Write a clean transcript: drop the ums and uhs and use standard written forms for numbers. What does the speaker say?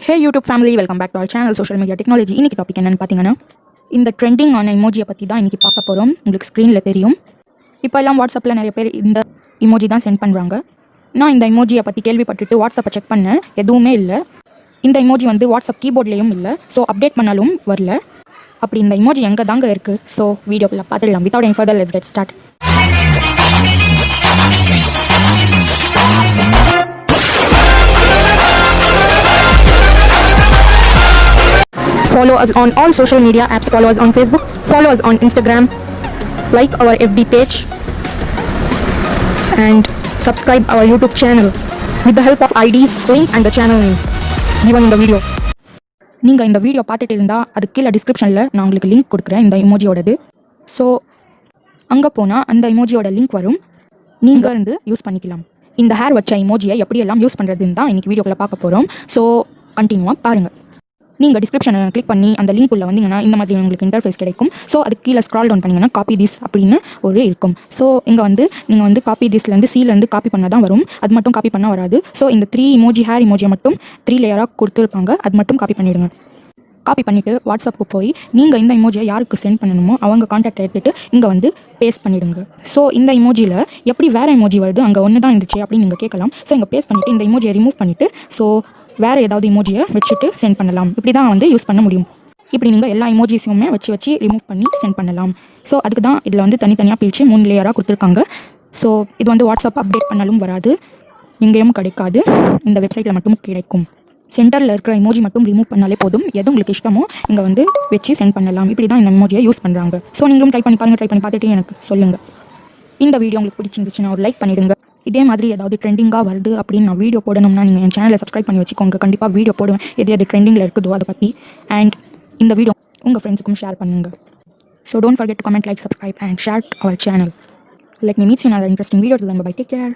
Hey YouTube family, welcome back to our channel Social Media Technology. இன்னைக்கு topic என்னன்னு பார்த்தீங்கன்னா இந்த ட்ரெண்டிங் ஆன இமோஜியை பற்றி தான் இன்றைக்கி பார்க்க போகிறோம். உங்களுக்கு ஸ்க்ரீனில் தெரியும். இப்போ எல்லாம் வாட்ஸ்அப்பில் நிறைய பேர் இந்த இமோஜி தான் சென்ட் பண்ணுறாங்க. நான் இந்த இமோஜியை பற்றி கேள்விப்பட்டுட்டு வாட்ஸ்அப்பை செக் பண்ணேன், எதுவுமே இல்லை. இந்த இமோஜி வந்து வாட்ஸ்அப் கீபோர்ட்லேயும் இல்லை, ஸோ அப்டேட் பண்ணாலும் வரல. அப்படி இந்த இமோஜி எங்கே தாங்க இருக்குது? ஸோ வீடியோக்குள்ளே பார்த்துடலாம். Without any further let's get start. Follow us on all social media apps. Follow us on Facebook. Follow us on Instagram. Like our FB page. And subscribe our YouTube channel with the help of IDs, link and the channel name given in the video. நீங்கள் இந்த video பார்த்துட்டு இருந்தால் அதுக்கு கீழே டிஸ்கிரிப்ஷனில் நான் உங்களுக்கு link கொடுக்குறேன் இந்த இமோஜியோடது. ஸோ அங்கே போனால் அந்த இமோஜியோட லிங்க் வரும், நீங்கள் இருந்து யூஸ் பண்ணிக்கலாம். இந்த ஹேர் வச்ச இமோஜியை எப்படியெல்லாம் யூஸ் பண்ணுறதுன்னு தான் இன்றைக்கி வீடியோக்குள்ளே பார்க்க போகிறோம். ஸோ கண்டினியூவாக பாருங்கள். நீங்கள் டிஸ்கிரிப்ஷனை கிளிக் பண்ணி அந்த லிங்க் உள்ள வந்தீங்கன்னா இந்த மாதிரி உங்களுக்கு இன்டர்ஃபேஸ் கிடைக்கும். ஸோ அதுக்கு கீழே ஸ்க்ரால் டவுன் பண்ணிங்கன்னா காப்பி திஸ் அப்படின்னு ஒரு இருக்கும். ஸோ இங்கே வந்து நீங்கள் வந்து காப்பி திஸ்லேருந்து சீலேருந்து காப்பி பண்ணால் தான் வரும், அது மட்டும் காப்பி பண்ணால் வராது. ஸோ இந்த 3 இமோஜி ஹேர் இமோஜியை மட்டும் 3 லேயராக கொடுத்துருப்பாங்க, அது மட்டும் காப்பி பண்ணிவிடுங்க. காப்பி பண்ணிவிட்டு வாட்ஸ்அப்புக்கு போய் நீங்கள் இந்த இமோஜியை யாருக்கு சென்ட் பண்ணணுமோ அவங்க கான்டாக்ட் எடுத்துகிட்டு இங்கே வந்து பேஸ்ட் பண்ணிவிடுங்க. ஸோ இந்த இமோஜியில் எப்படி வேறு இமோஜி வருது, அங்கே ஒன்று தான் இருந்துச்சு அப்படின்னு நீங்கள் கேட்கலாம். ஸோ இங்கே பேஸ்ட் பண்ணிவிட்டு இந்த இமோஜியை ரிமூவ் பண்ணிவிட்டு ஸோ வேறு ஏதாவது இமோஜியை வச்சுட்டு சென்ட் பண்ணலாம். இப்படி தான் வந்து யூஸ் பண்ண முடியும். இப்படி நீங்கள் எல்லா இமோஜிஸுமே வச்சு ரிமூவ் பண்ணி சென்ட் பண்ணலாம். ஸோ அதுக்கு தான் இதில் வந்து தனித்தனியாக பிரித்து 3 லேயராக கொடுத்துருக்காங்க. ஸோ இது வந்து வாட்ஸ்அப் அப்டேட் பண்ணாலும் வராது, எங்கேயும் கிடைக்காது, இந்த வெப்சைட்டில் மட்டும் கிடைக்கும். சென்டரில் இருக்கிற இமோஜி மட்டும் ரிமூவ் பண்ணாலே போதும், எது உங்களுக்கு இஷ்டமோ இங்கே வந்து வச்சு சென்ட் பண்ணலாம். இப்படி தான் இந்த இமோஜியை யூஸ் பண்ணுறாங்க. ஸோ நீங்களும் ட்ரை பண்ணி பாருங்கள். ட்ரை பண்ணி பார்த்துட்டு எனக்கு சொல்லுங்கள். இந்த வீடியோ உங்களுக்கு பிடிச்சிருந்துச்சுன்னா ஒரு லைக் பண்ணிவிடுங்க. இதே மாதிரி ஏதாவது ட்ரெண்டிங்காக வருது அப்படின்னு நான் வீடியோ போடணும்னா நீங்கள் என் சேனலை சப்ஸ்கிரைப் பண்ணி வச்சுக்கோங்க. கண்டிப்பாக வீடியோ போடுவேன் எது ட்ரெண்டிங்கில் இருக்குதோ அதை பற்றி. அண்ட் இந்த வீடியோ உங்கள் ஃப்ரெண்ட்ஸுக்கும் ஷேர் பண்ணுங்கள். So don't forget to comment, like, subscribe and share our channel. Let me meet you in another interesting video. Till then, bye. Take care.